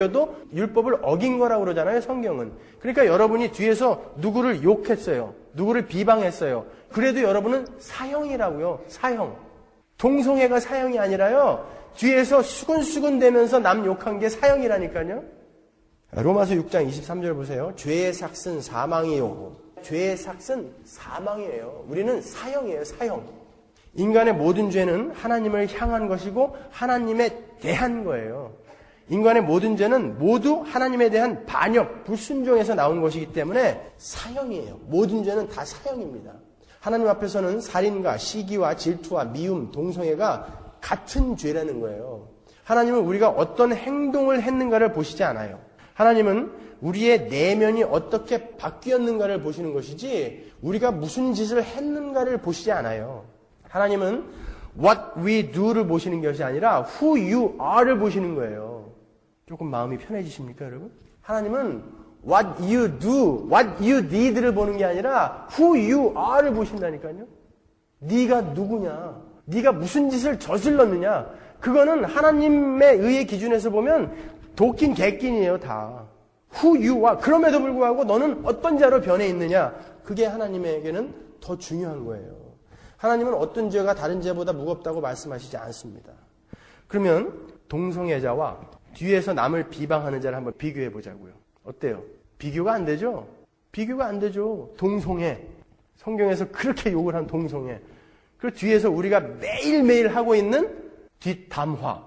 도 율법을 어긴 거라고 그러잖아요, 성경은. 그러니까 여러분이 뒤에서 누구를 욕했어요. 누구를 비방했어요. 그래도 여러분은 사형이라고요. 사형. 동성애가 사형이 아니라요. 뒤에서 수근수근 대면서 남 욕한 게 사형이라니까요. 로마서 6장 23절 보세요. 죄의 삭은 사망이요. 죄의 삭은 사망이에요. 우리는 사형이에요. 사형. 인간의 모든 죄는 하나님을 향한 것이고 하나님에 대한 거예요. 인간의 모든 죄는 모두 하나님에 대한 반역, 불순종에서 나온 것이기 때문에 사형이에요. 모든 죄는 다 사형입니다. 하나님 앞에서는 살인과 시기와 질투와 미움, 동성애가 같은 죄라는 거예요. 하나님은 우리가 어떤 행동을 했는가를 보시지 않아요. 하나님은 우리의 내면이 어떻게 바뀌었는가를 보시는 것이지 우리가 무슨 짓을 했는가를 보시지 않아요. 하나님은 what we do를 보시는 것이 아니라 who you are를 보시는 거예요. 조금 마음이 편해지십니까, 여러분? 하나님은 what you do, what you did를 보는 게 아니라 who you are를 보신다니까요. 네가 누구냐, 네가 무슨 짓을 저질렀느냐, 그거는 하나님의 의의 기준에서 보면 도끼인 개끼이에요, 다. who you are. 그럼에도 불구하고 너는 어떤 자로 변해 있느냐, 그게 하나님에게는 더 중요한 거예요. 하나님은 어떤 죄가 다른 죄보다 무겁다고 말씀하시지 않습니다. 그러면 동성애자와 뒤에서 남을 비방하는 자를 한번 비교해 보자고요. 어때요? 비교가 안 되죠? 비교가 안 되죠. 동성애. 성경에서 그렇게 욕을 한 동성애. 그리고 뒤에서 우리가 매일매일 하고 있는 뒷담화.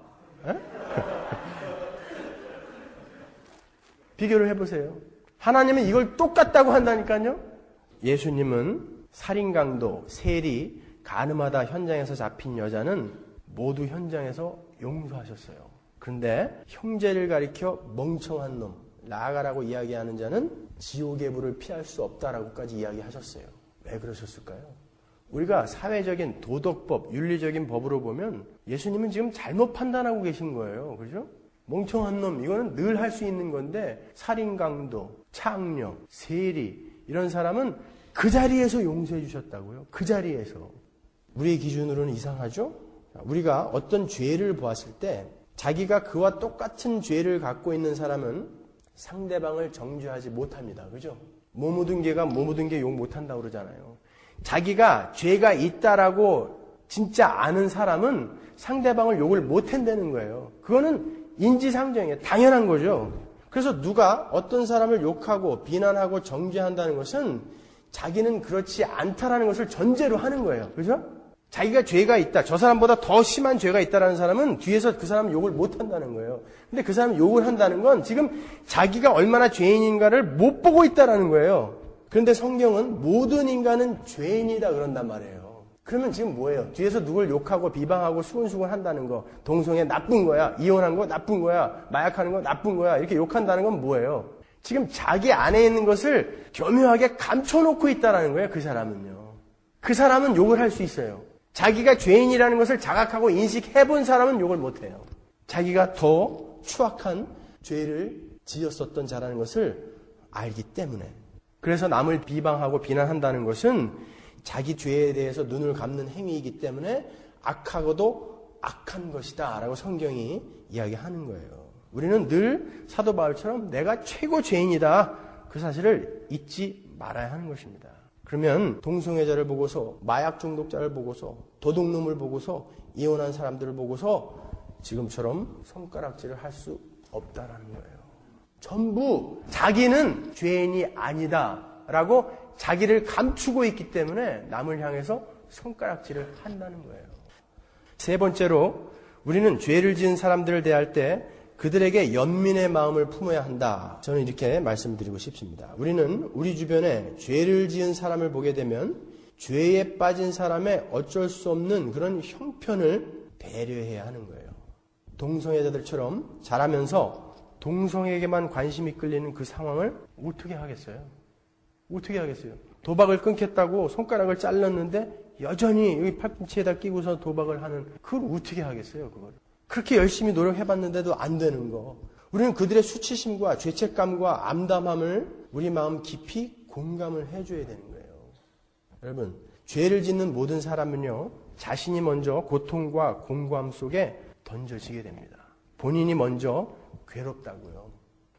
비교를 해보세요. 하나님은 이걸 똑같다고 한다니까요. 예수님은 살인강도, 세리, 간음하다 현장에서 잡힌 여자는 모두 현장에서 용서하셨어요. 그런데 형제를 가리켜 멍청한 놈, 나아가라고 이야기하는 자는 지옥의 불을 피할 수 없다라고까지 이야기하셨어요. 왜 그러셨을까요? 우리가 사회적인 도덕법, 윤리적인 법으로 보면 예수님은 지금 잘못 판단하고 계신 거예요. 그죠? 멍청한 놈, 이거는 늘 할 수 있는 건데 살인강도, 창녀, 세리 이런 사람은 그 자리에서 용서해 주셨다고요. 그 자리에서. 우리의 기준으로는 이상하죠? 우리가 어떤 죄를 보았을 때 자기가 그와 똑같은 죄를 갖고 있는 사람은 상대방을 정죄하지 못합니다. 그죠? 뭐 묻은 개가 뭐 묻은 개 욕 못한다고 그러잖아요. 자기가 죄가 있다라고 진짜 아는 사람은 상대방을 욕을 못한다는 거예요. 그거는 인지상정이에요. 당연한 거죠. 그래서 누가 어떤 사람을 욕하고 비난하고 정죄한다는 것은 자기는 그렇지 않다라는 것을 전제로 하는 거예요. 그죠? 자기가 죄가 있다. 저 사람보다 더 심한 죄가 있다라는 사람은 뒤에서 그 사람 욕을 못 한다는 거예요. 근데 그 사람 욕을 한다는 건 지금 자기가 얼마나 죄인인가를 못 보고 있다라는 거예요. 그런데 성경은 모든 인간은 죄인이다 그런단 말이에요. 그러면 지금 뭐예요? 뒤에서 누굴 욕하고 비방하고 수근수근 한다는 거, 동성애 나쁜 거야, 이혼한 거 나쁜 거야, 마약하는 거 나쁜 거야, 이렇게 욕한다는 건 뭐예요? 지금 자기 안에 있는 것을 교묘하게 감춰놓고 있다라는 거예요. 그 사람은요. 그 사람은 욕을 할 수 있어요. 자기가 죄인이라는 것을 자각하고 인식해본 사람은 욕을 못해요. 자기가 더 추악한 죄를 지었었던 자라는 것을 알기 때문에. 그래서 남을 비방하고 비난한다는 것은 자기 죄에 대해서 눈을 감는 행위이기 때문에 악하고도 악한 것이다 라고 성경이 이야기하는 거예요. 우리는 늘 사도 바울처럼 내가 최고 죄인이다 그 사실을 잊지 말아야 하는 것입니다. 그러면 동성애자를 보고서 마약 중독자를 보고서 도둑놈을 보고서 이혼한 사람들을 보고서 지금처럼 손가락질을 할 수 없다라는 거예요. 전부 자기는 죄인이 아니다라고 자기를 감추고 있기 때문에 남을 향해서 손가락질을 한다는 거예요. 세 번째로 우리는 죄를 지은 사람들을 대할 때 그들에게 연민의 마음을 품어야 한다. 저는 이렇게 말씀드리고 싶습니다. 우리는 우리 주변에 죄를 지은 사람을 보게 되면 죄에 빠진 사람의 어쩔 수 없는 그런 형편을 배려해야 하는 거예요. 동성애자들처럼 자라면서 동성에게만 관심이 끌리는 그 상황을 어떻게 하겠어요? 어떻게 하겠어요? 도박을 끊겠다고 손가락을 잘랐는데 여전히 여기 팔꿈치에다 끼고서 도박을 하는 그걸 어떻게 하겠어요? 그걸. 그렇게 열심히 노력해봤는데도 안 되는 거. 우리는 그들의 수치심과 죄책감과 암담함을 우리 마음 깊이 공감을 해줘야 되는 거예요. 여러분, 죄를 짓는 모든 사람은요, 자신이 먼저 고통과 공고함 속에 던져지게 됩니다. 본인이 먼저 괴롭다고요.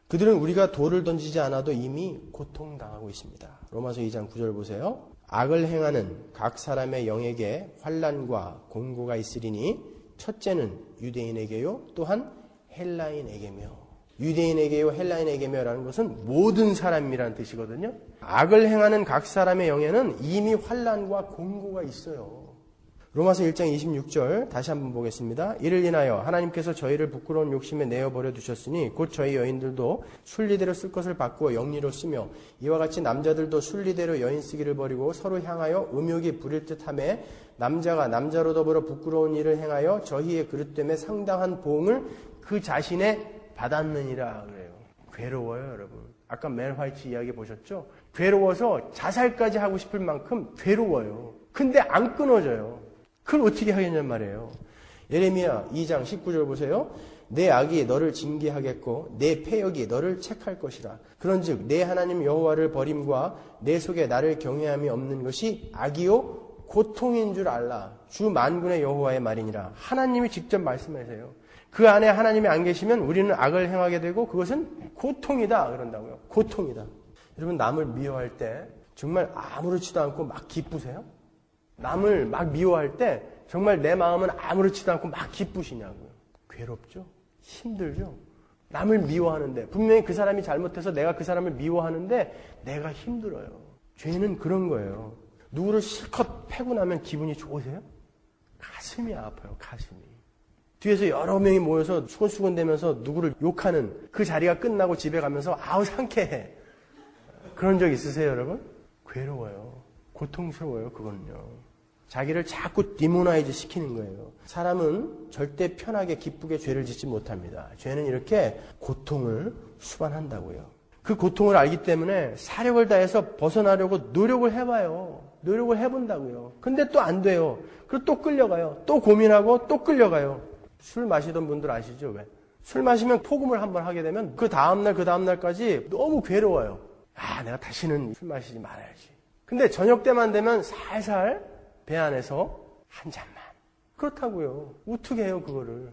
그들은 우리가 돌을 던지지 않아도 이미 고통당하고 있습니다. 로마서 2장 9절 보세요. 악을 행하는 각 사람의 영에게 환난과 공고가 있으리니 첫째는 유대인에게요 또한 헬라인에게며. 유대인에게요 헬라인에게며라는 것은 모든 사람이라는 뜻이거든요. 악을 행하는 각 사람의 영에는 이미 환난과 공고가 있어요. 로마서 1장 26절 다시 한번 보겠습니다. 이를 인하여 하나님께서 저희를 부끄러운 욕심에 내어버려 두셨으니 곧 저희 여인들도 순리대로 쓸 것을 바꾸어 영리로 쓰며 이와 같이 남자들도 순리대로 여인 쓰기를 버리고 서로 향하여 음욕이 부릴 듯하며 남자가 남자로 더불어 부끄러운 일을 행하여 저희의 그릇됨에 상당한 보응을 그 자신에 받았느니라 그래요. 괴로워요, 여러분. 아까 맨 화이트 이야기 보셨죠? 괴로워서 자살까지 하고 싶을 만큼 괴로워요. 근데 안 끊어져요. 그걸 어떻게 하겠냔 말이에요. 예레미야 2장 19절 보세요. 내 악이 너를 징계하겠고 내 패역이 너를 책할 것이라. 그런즉 내 하나님 여호와를 버림과 내 속에 나를 경외함이 없는 것이 악이요 고통인 줄 알라. 주 만군의 여호와의 말이니라. 하나님이 직접 말씀하세요. 그 안에 하나님이 안 계시면 우리는 악을 행하게 되고 그것은 고통이다 그런다고요. 고통이다. 여러분 남을 미워할 때 정말 아무렇지도 않고 막 기쁘세요? 남을 막 미워할 때 정말 내 마음은 아무렇지도 않고 막 기쁘시냐고요. 괴롭죠? 힘들죠? 남을 미워하는데 분명히 그 사람이 잘못해서 내가 그 사람을 미워하는데 내가 힘들어요. 죄는 그런 거예요. 누구를 실컷 패고 나면 기분이 좋으세요? 가슴이 아파요. 가슴이. 뒤에서 여러 명이 모여서 수근수근대면서 누구를 욕하는 그 자리가 끝나고 집에 가면서 아우 상쾌해. 그런 적 있으세요, 여러분? 괴로워요. 고통스러워요, 그거는요. 자기를 자꾸 디모나이즈 시키는 거예요. 사람은 절대 편하게 기쁘게 죄를 짓지 못합니다. 죄는 이렇게 고통을 수반한다고요. 그 고통을 알기 때문에 사력을 다해서 벗어나려고 노력을 해봐요. 노력을 해본다고요. 근데 또 안 돼요. 그리고 또 끌려가요. 또 고민하고 또 끌려가요. 술 마시던 분들 아시죠? 왜? 술 마시면 폭음을 한번 하게 되면 그 다음날까지 너무 괴로워요. 아, 내가 다시는 술 마시지 말아야지. 근데 저녁 때만 되면 살살 배 안에서 한 잔만. 그렇다고요. 어떻게 해요, 그거를.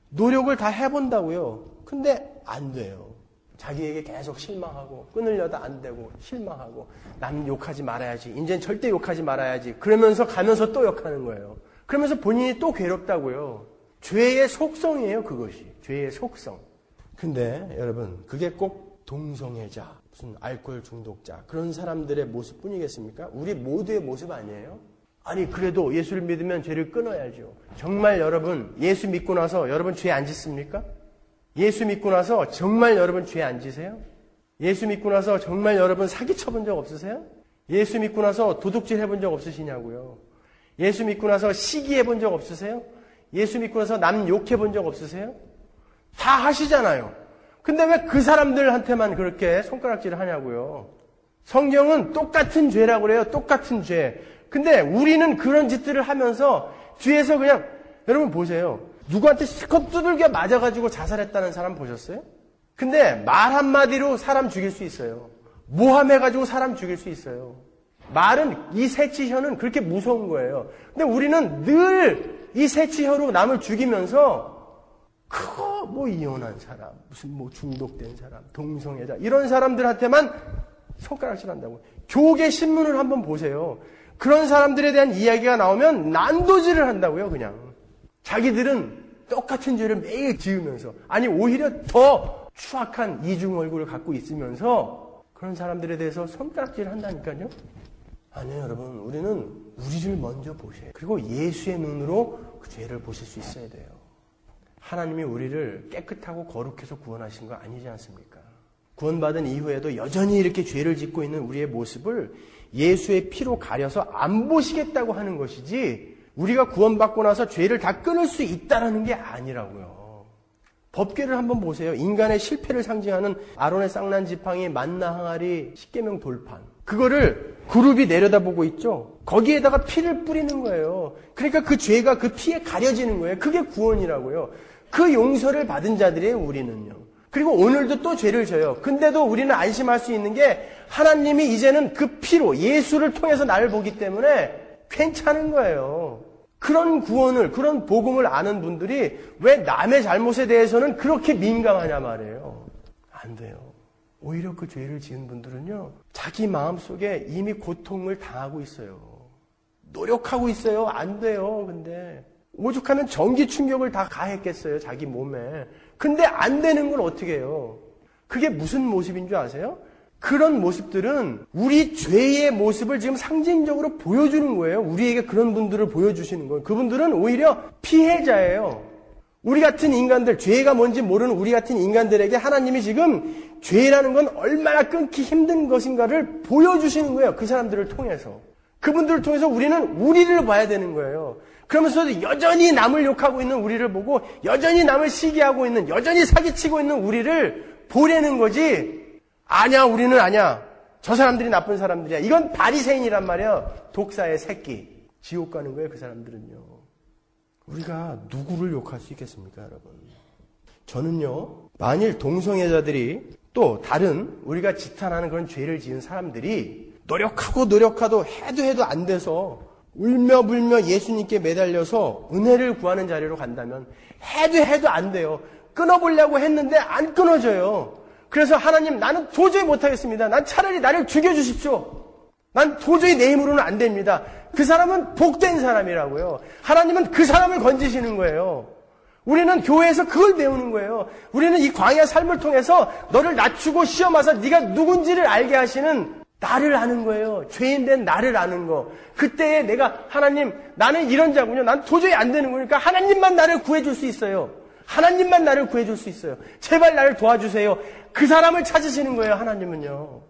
노력을 다 해본다고요. 근데 안 돼요. 자기에게 계속 실망하고 끊으려다 안 되고 실망하고 남 욕하지 말아야지. 이제는 절대 욕하지 말아야지. 그러면서 가면서 또 욕하는 거예요. 그러면서 본인이 또 괴롭다고요. 죄의 속성이에요, 그것이. 죄의 속성. 근데 여러분, 그게 꼭 동성애자, 무슨 알코올 중독자 그런 사람들의 모습뿐이겠습니까? 우리 모두의 모습 아니에요? 아니 그래도 예수를 믿으면 죄를 끊어야죠. 정말 여러분 예수 믿고 나서 여러분 죄 안 짓습니까? 예수 믿고 나서 정말 여러분 죄 안 지세요? 예수 믿고 나서 정말 여러분 사기쳐본 적 없으세요? 예수 믿고 나서 도둑질 해본 적 없으시냐고요? 예수 믿고 나서 시기해본 적 없으세요? 예수 믿고 나서 남 욕해본 적 없으세요? 다 하시잖아요. 근데 왜 그 사람들한테만 그렇게 손가락질을 하냐고요? 성경은 똑같은 죄라고 그래요. 똑같은 죄. 근데 우리는 그런 짓들을 하면서 뒤에서 그냥 여러분 보세요. 누구한테 실컷 두들겨 맞아가지고 자살했다는 사람 보셨어요? 근데 말 한마디로 사람 죽일 수 있어요. 모함해가지고 사람 죽일 수 있어요. 말은 이 새치혀는 그렇게 무서운 거예요. 근데 우리는 늘 이 새치혀로 남을 죽이면서 그거 뭐 이혼한 사람, 무슨 뭐 중독된 사람, 동성애자 이런 사람들한테만 손가락질 한다고. 교계 신문을 한번 보세요. 그런 사람들에 대한 이야기가 나오면 난도질을 한다고요, 그냥. 자기들은 똑같은 죄를 매일 지으면서, 아니, 오히려 더 추악한 이중 얼굴을 갖고 있으면서 그런 사람들에 대해서 손가락질을 한다니까요? 아니요, 여러분. 우리는 우리를 먼저 보셔요. 그리고 예수의 눈으로 그 죄를 보실 수 있어야 돼요. 하나님이 우리를 깨끗하고 거룩해서 구원하신 거 아니지 않습니까? 구원받은 이후에도 여전히 이렇게 죄를 짓고 있는 우리의 모습을 예수의 피로 가려서 안 보시겠다고 하는 것이지 우리가 구원받고 나서 죄를 다 끊을 수 있다는 게 아니라고요. 법궤를 한번 보세요. 인간의 실패를 상징하는 아론의 쌍난 지팡이, 만나 항아리, 십계명 돌판. 그거를 그룹이 내려다보고 있죠. 거기에다가 피를 뿌리는 거예요. 그러니까 그 죄가 그 피에 가려지는 거예요. 그게 구원이라고요. 그 용서를 받은 자들이에요, 우리는요. 그리고 오늘도 또 죄를 져요. 근데도 우리는 안심할 수 있는 게 하나님이 이제는 그 피로 예수를 통해서 나를 보기 때문에 괜찮은 거예요. 그런 구원을, 그런 복음을 아는 분들이 왜 남의 잘못에 대해서는 그렇게 민감하냐 말이에요. 안 돼요. 오히려 그 죄를 지은 분들은요, 자기 마음속에 이미 고통을 당하고 있어요. 노력하고 있어요. 안 돼요. 근데 오죽하면 전기 충격을 다 가했겠어요. 자기 몸에. 근데 안 되는 걸 어떻게 해요? 그게 무슨 모습인 줄 아세요? 그런 모습들은 우리 죄의 모습을 지금 상징적으로 보여주는 거예요. 우리에게 그런 분들을 보여주시는 거예요. 그분들은 오히려 피해자예요. 우리 같은 인간들, 죄가 뭔지 모르는 우리 같은 인간들에게 하나님이 지금 죄라는 건 얼마나 끊기 힘든 것인가를 보여주시는 거예요. 그 사람들을 통해서. 그분들을 통해서 우리는 우리를 봐야 되는 거예요. 그러면서도 여전히 남을 욕하고 있는 우리를 보고 여전히 남을 시기하고 있는, 여전히 사기치고 있는 우리를 보려는 거지. 아니야, 우리는 아니야. 저 사람들이 나쁜 사람들이야. 이건 바리새인이란 말이야. 독사의 새끼. 지옥 가는 거예요, 그 사람들은요. 우리가 누구를 욕할 수 있겠습니까, 여러분? 저는요, 만일 동성애자들이 또 다른 우리가 지탄하는 그런 죄를 지은 사람들이 노력하도 해도 안 돼서 울며 불며 예수님께 매달려서 은혜를 구하는 자리로 간다면 해도 안 돼요. 끊어보려고 했는데 안 끊어져요. 그래서 하나님, 나는 도저히 못하겠습니다. 난 차라리 나를 죽여주십시오. 난 도저히 내 힘으로는 안 됩니다. 그 사람은 복된 사람이라고요. 하나님은 그 사람을 건지시는 거예요. 우리는 교회에서 그걸 배우는 거예요. 우리는 이 광야 삶을 통해서 너를 낮추고 시험 와서 네가 누군지를 알게 하시는 나를 아는 거예요. 죄인 된 나를 아는 거. 그때에 내가 하나님, 나는 이런 자군요. 난 도저히 안 되는 거니까 하나님만 나를 구해줄 수 있어요. 하나님만 나를 구해줄 수 있어요. 제발 나를 도와주세요. 그 사람을 찾으시는 거예요, 하나님은요.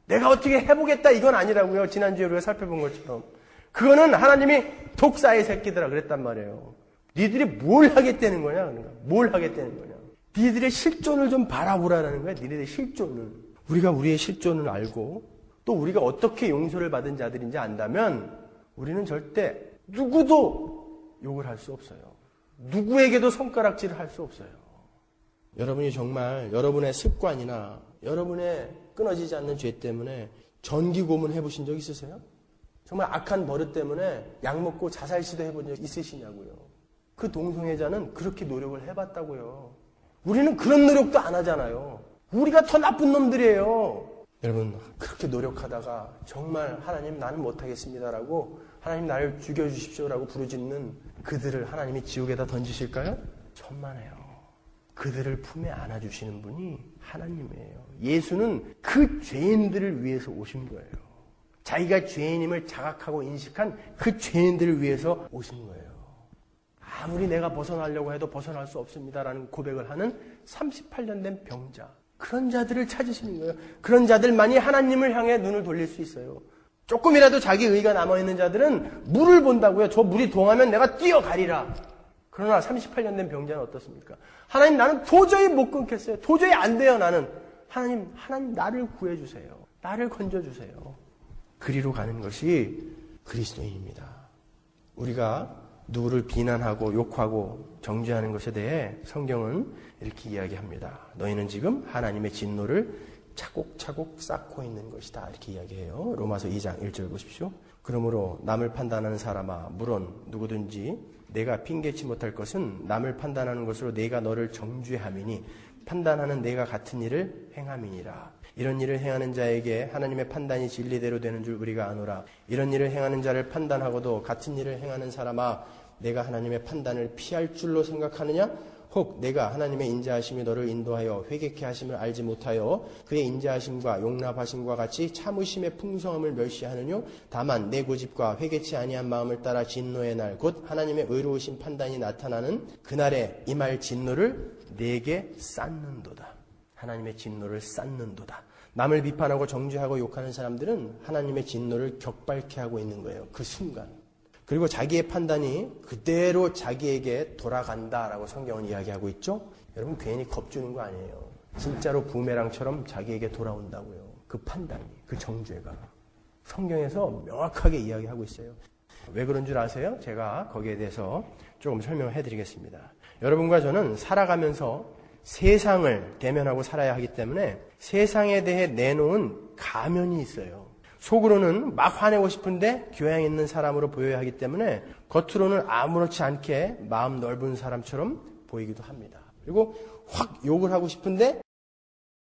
내가 어떻게 해보겠다 이건 아니라고요. 지난주에 우리가 살펴본 것처럼. 그거는 하나님이 독사의 새끼들아 그랬단 말이에요. 니들이 뭘 하겠다는 거냐? 그러니까 뭘 하겠다는 거냐? 니들의 실존을 좀 바라보라는 거야. 니들의 실존을. 우리가 우리의 실존을 알고 또 우리가 어떻게 용서를 받은 자들인지 안다면 우리는 절대 누구도 욕을 할 수 없어요. 누구에게도 손가락질을 할 수 없어요. 여러분이 정말 여러분의 습관이나 여러분의 끊어지지 않는 죄 때문에 전기 고문 해보신 적 있으세요? 정말 악한 버릇 때문에 약 먹고 자살 시도해본 적 있으시냐고요. 그 동성애자는 그렇게 노력을 해봤다고요. 우리는 그런 노력도 안 하잖아요. 우리가 더 나쁜 놈들이에요. 여러분, 그렇게 노력하다가 정말 하나님 나는 못하겠습니다라고 하나님 나를 죽여주십시오라고 부르짖는 그들을 하나님이 지옥에다 던지실까요? 천만에요. 그들을 품에 안아주시는 분이 하나님이에요. 예수는 그 죄인들을 위해서 오신 거예요. 자기가 죄인임을 자각하고 인식한 그 죄인들을 위해서 오신 거예요. 아무리 내가 벗어나려고 해도 벗어날 수 없습니다라는 고백을 하는 38년 된 병자. 그런 자들을 찾으시는 거예요. 그런 자들만이 하나님을 향해 눈을 돌릴 수 있어요. 조금이라도 자기 의가 남아있는 자들은 물을 본다고요. 저 물이 동하면 내가 뛰어가리라. 그러나 38년 된 병자는 어떻습니까? 하나님, 나는 도저히 못 끊겠어요. 도저히 안 돼요, 나는. 하나님 나를 구해주세요. 나를 건져주세요. 그리로 가는 것이 그리스도인입니다. 우리가 누구를 비난하고 욕하고 정죄하는 것에 대해 성경은 이렇게 이야기합니다. 너희는 지금 하나님의 진노를 차곡차곡 쌓고 있는 것이다. 이렇게 이야기해요. 로마서 2장 1절 보십시오. 그러므로 남을 판단하는 사람아, 물론 누구든지 내가 핑계치 못할 것은 남을 판단하는 것으로 내가 너를 정죄함이니 판단하는 내가 같은 일을 행함이니라. 이런 일을 행하는 자에게 하나님의 판단이 진리대로 되는 줄 우리가 아노라. 이런 일을 행하는 자를 판단하고도 같은 일을 행하는 사람아, 내가 하나님의 판단을 피할 줄로 생각하느냐? 혹 내가 하나님의 인자하심이 너를 인도하여 회개케 하심을 알지 못하여 그의 인자하심과 용납하심과 같이 참으심의 풍성함을 멸시하느뇨? 다만 내 고집과 회개치 아니한 마음을 따라 진노의 날 곧 하나님의 의로우신 판단이 나타나는 그날에 임할 진노를 내게 쌓는도다. 하나님의 진노를 쌓는도다. 남을 비판하고 정죄하고 욕하는 사람들은 하나님의 진노를 격발케 하고 있는 거예요. 그 순간. 그리고 자기의 판단이 그대로 자기에게 돌아간다라고 성경은 이야기하고 있죠. 여러분, 괜히 겁주는 거 아니에요. 진짜로 부메랑처럼 자기에게 돌아온다고요. 그 판단이, 그 정죄가. 성경에서 명확하게 이야기하고 있어요. 왜 그런 줄 아세요? 제가 거기에 대해서 조금 설명해 드리겠습니다. 여러분과 저는 살아가면서 세상을 대면하고 살아야 하기 때문에 세상에 대해 내놓은 가면이 있어요. 속으로는 막 화내고 싶은데 교양 있는 사람으로 보여야 하기 때문에 겉으로는 아무렇지 않게 마음 넓은 사람처럼 보이기도 합니다. 그리고 확 욕을 하고 싶은데